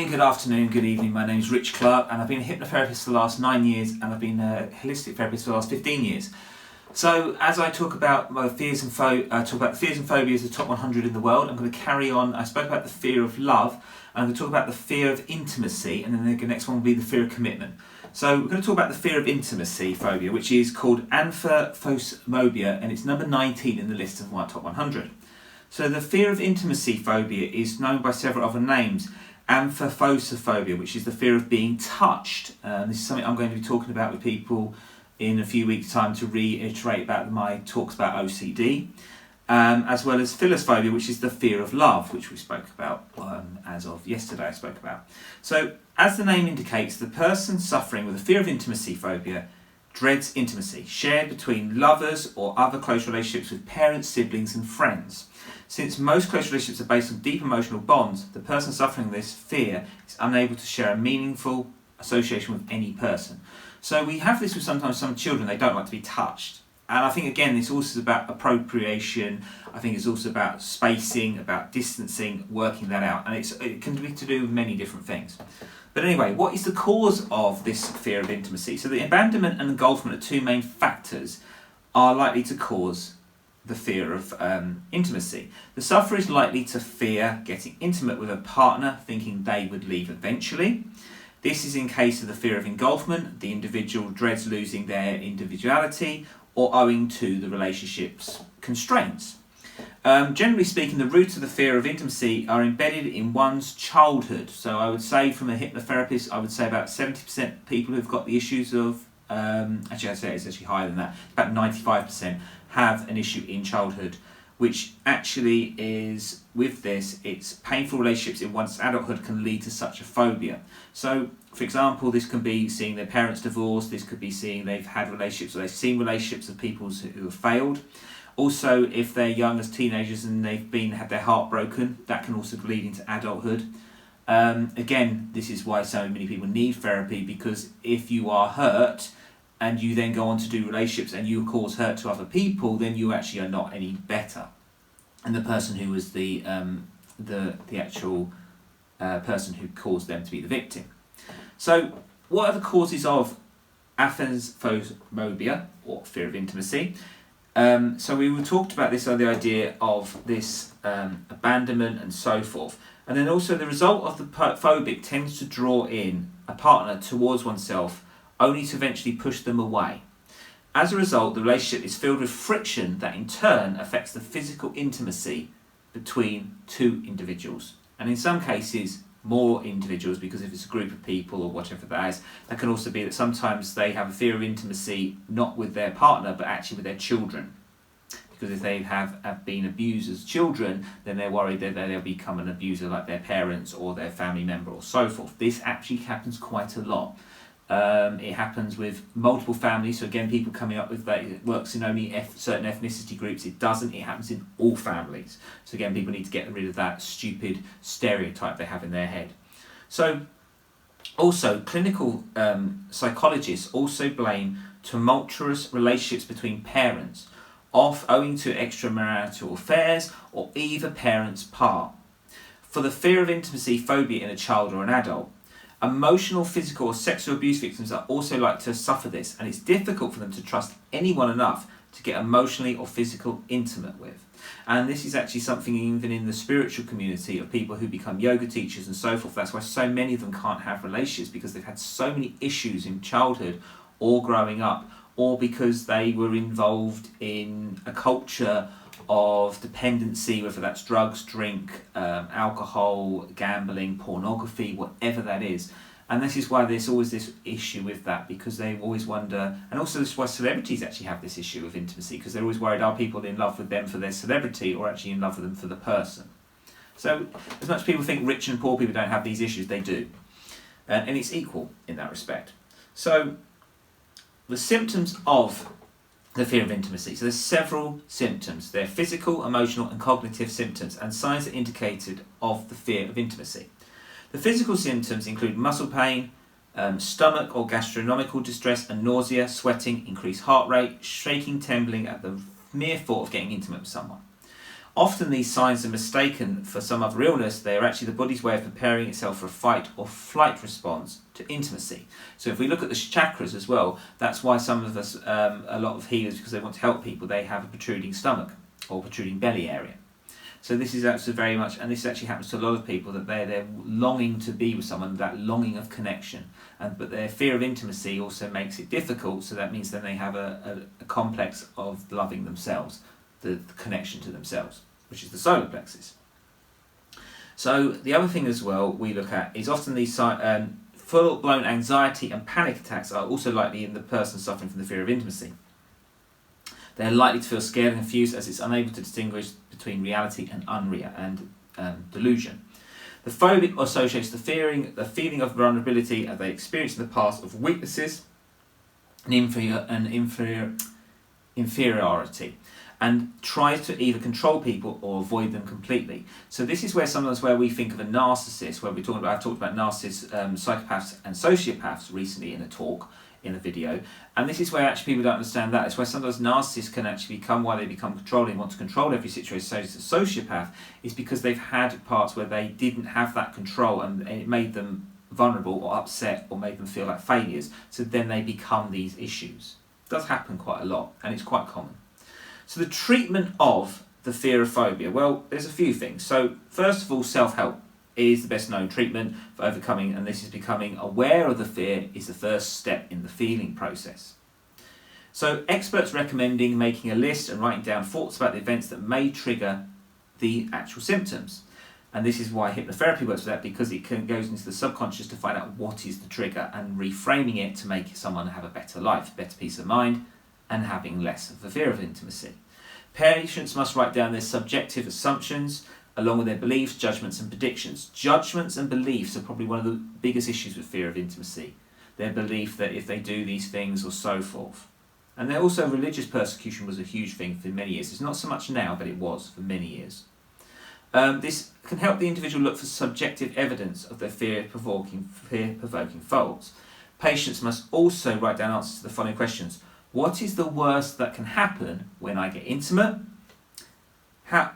Good afternoon, good evening. My name is Rich Clark and I've been a hypnotherapist for the last 9 years and I've been a holistic therapist for the last 15 years. So as I talk about my fears and fears and phobias, the top 100 in the world, I'm going to carry on. I spoke about the fear of love and I'm going to talk about the fear of intimacy, and then the next one will be the fear of commitment. So we're going to talk about the fear of intimacy phobia, which is called Aphenphosmphobia, and it's number 19 in the list of my top 100. So the fear of intimacy phobia is known by several other names. Aphenphosmphobia, which is the fear of being touched. This is something I'm going to be talking about with people in a few weeks' time to reiterate about my talks about OCD, as well as Philophobia, which is the fear of love, which we spoke about as of yesterday. I spoke about. So, as the name indicates, the person suffering with the fear of intimacy phobia dreads intimacy shared between lovers or other close relationships with parents, siblings, and friends. Since most close relationships are based on deep emotional bonds, the person suffering this fear is unable to share a meaningful association with any person. So we have this with sometimes some children, they don't like to be touched. And I think, again, this also is about appropriation. I think it's also about spacing, about distancing, working that out. And it can be to do with many different things. But anyway, what is the cause of this fear of intimacy? So the abandonment and engulfment are two main factors are likely to cause the fear of intimacy. The sufferer is likely to fear getting intimate with a partner, thinking they would leave eventually. This is in case of the fear of engulfment. The individual dreads losing their individuality or owing to the relationship's constraints. Generally speaking, the roots of the fear of intimacy are embedded in one's childhood. So I would say, from a hypnotherapist, I would say about 70% people who've got the issues of, actually I'd say it's actually higher than that, about 95% have an issue in childhood, which actually is, with this, it's painful relationships in one's adulthood can lead to such a phobia. So, for example, this can be seeing their parents divorce, this could be seeing they've had relationships, or they've seen relationships of people who have failed. Also, if they're young as teenagers and they've had their heart broken, that can also lead into adulthood. Again, this is why so many people need therapy, because if you are hurt and you then go on to do relationships and you cause hurt to other people, then you actually are not any better. And the person who was the actual person who caused them to be the victim. So, what are the causes of Aphenphosmphobia, or fear of intimacy? So we talked about this, the idea of this abandonment and so forth. And then also the result of the phobic tends to draw in a partner towards oneself, only to eventually push them away. As a result, the relationship is filled with friction that in turn affects the physical intimacy between two individuals. And in some cases, more individuals, because if it's a group of people or whatever that is, that can also be that sometimes they have a fear of intimacy not with their partner, but actually with their children. Because if they have been abused as children, then they're worried that they'll become an abuser like their parents or their family member or so forth. This actually happens quite a lot. It happens with multiple families. So again, people coming up with that, it works in only certain ethnicity groups. It doesn't. It happens in all families. So again, people need to get rid of that stupid stereotype they have in their head. So also, clinical psychologists also blame tumultuous relationships between parents, owing to extramarital affairs or either parent's part, for the fear of intimacy phobia in a child or an adult. Emotional, physical, or sexual abuse victims are also likely to suffer this, and it's difficult for them to trust anyone enough to get emotionally or physically intimate with. And this is actually something even in the spiritual community of people who become yoga teachers and so forth. That's why so many of them can't have relationships, because they've had so many issues in childhood or growing up, or because they were involved in a culture of dependency, whether that's drugs, drink, alcohol, gambling, pornography, whatever that is. And this is why there's always this issue with that, because they always wonder, and also this is why celebrities actually have this issue of intimacy, because they're always worried, are people in love with them for their celebrity or actually in love with them for the person? So as much as people think rich and poor people don't have these issues, they do. And it's equal in that respect. So the symptoms of the fear of intimacy. So there's several symptoms. They're physical, emotional and cognitive symptoms and signs that indicated of the fear of intimacy. The physical symptoms include muscle pain, stomach or gastronomical distress and nausea, sweating, increased heart rate, shaking, trembling at the mere thought of getting intimate with someone. Often these signs are mistaken for some other illness. They are actually the body's way of preparing itself for a fight or flight response to intimacy. So if we look at the chakras as well, that's why some of us, a lot of healers, because they want to help people, they have a protruding stomach or protruding belly area. So this is actually very much, and this actually happens to a lot of people, that they're longing to be with someone, that longing of connection, but their fear of intimacy also makes it difficult. So that means then they have a complex of loving themselves, the connection to themselves, which is the solar plexus. So the other thing as well we look at is often these full-blown anxiety and panic attacks are also likely in the person suffering from the fear of intimacy. They're likely to feel scared and confused, as it's unable to distinguish between reality and delusion. The phobia associates the feeling of vulnerability as they experienced in the past of weaknesses and inferiority, and tries to either control people or avoid them completely. So this is where we think of a narcissist, where I've talked about narcissists, psychopaths and sociopaths recently in a talk, in a video, and this is where actually people don't understand that. It's where sometimes narcissists can actually become, why they become controlling, want to control every situation. So it's a sociopath is because they've had parts where they didn't have that control, and it made them vulnerable or upset or made them feel like failures. So then they become these issues. It does happen quite a lot, and it's quite common. So the treatment of the fear of phobia, well, there's a few things. So first of all, self-help is the best known treatment for overcoming, and this is becoming aware of the fear is the first step in the feeling process. So experts recommending making a list and writing down thoughts about the events that may trigger the actual symptoms. And this is why hypnotherapy works for that, because it goes into the subconscious to find out what is the trigger and reframing it to make someone have a better life, better peace of mind, and having less of the fear of intimacy. Patients must write down their subjective assumptions along with their beliefs, judgments and predictions. Judgments and beliefs are probably one of the biggest issues with fear of intimacy. Their belief that if they do these things or so forth. And then also religious persecution was a huge thing for many years. It's not so much now, but it was for many years. This can help the individual look for subjective evidence of their fear-provoking faults. Patients must also write down answers to the following questions. What is the worst that can happen when I get intimate?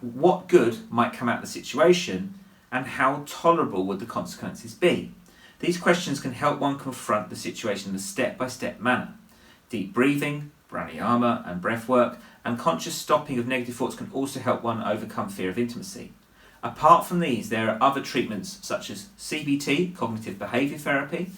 What good might come out of the situation? And how tolerable would the consequences be? These questions can help one confront the situation in a step-by-step manner. Deep breathing, pranayama and breath work, and conscious stopping of negative thoughts can also help one overcome fear of intimacy. Apart from these, there are other treatments such as CBT, cognitive behaviour therapy,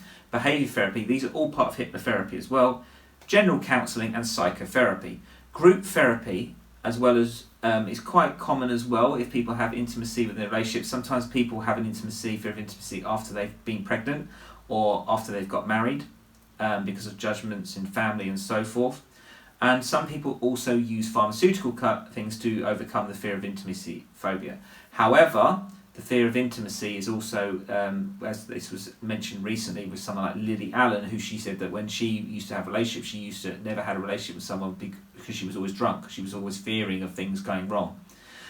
these are all part of hypnotherapy as well, general counselling and psychotherapy. Group therapy as well as is quite common as well if people have intimacy with their relationships. Sometimes people have fear of intimacy after they've been pregnant or after they've got married because of judgments in family and so forth. And some people also use pharmaceutical things to overcome the fear of intimacy phobia. However, the fear of intimacy is also, as this was mentioned recently with someone like Lily Allen, who she said that when she used to have relationships, she used to never had a relationship with someone because she was always drunk. She was always fearing of things going wrong.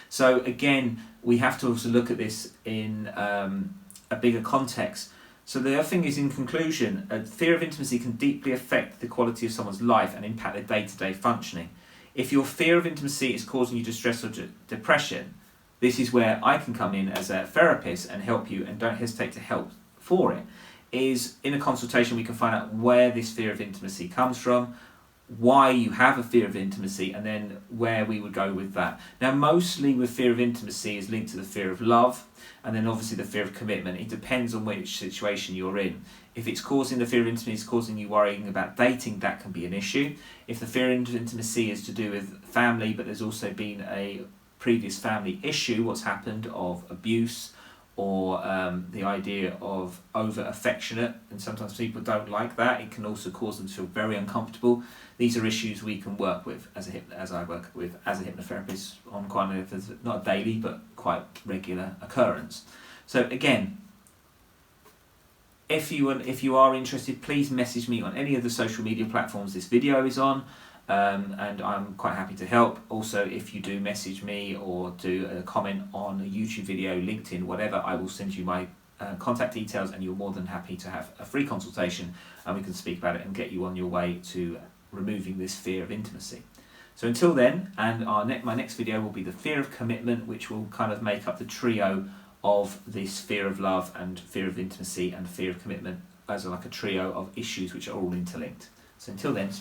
So again, we have to also look at this in a bigger context. So the other thing is, in conclusion, fear of intimacy can deeply affect the quality of someone's life and impact their day-to-day functioning. If your fear of intimacy is causing you distress or depression, this is where I can come in as a therapist and help you, and don't hesitate to help for it. Is in a consultation we can find out where this fear of intimacy comes from, why you have a fear of intimacy, and then where we would go with that. Now, mostly with fear of intimacy is linked to the fear of love, and then obviously the fear of commitment. It depends on which situation you're in. If it's causing the fear of intimacy, is causing you worrying about dating, that can be an issue. If the fear of intimacy is to do with family, but there's also been a previous family issue, what's happened of abuse, or the idea of over-affectionate, and sometimes people don't like that. It can also cause them to feel very uncomfortable. These are issues we can work with as I work with as a hypnotherapist on quite not a daily but quite regular occurrence. So again, if you are interested, please message me on any of the social media platforms this video is on. And I'm quite happy to help. Also, if you do message me or do a comment on a YouTube video, LinkedIn, whatever, I will send you my contact details, and you're more than happy to have a free consultation, and we can speak about it and get you on your way to removing this fear of intimacy. So until then, and my next video will be the fear of commitment, which will kind of make up the trio of this fear of love and fear of intimacy and fear of commitment as like a trio of issues which are all interlinked. So until then,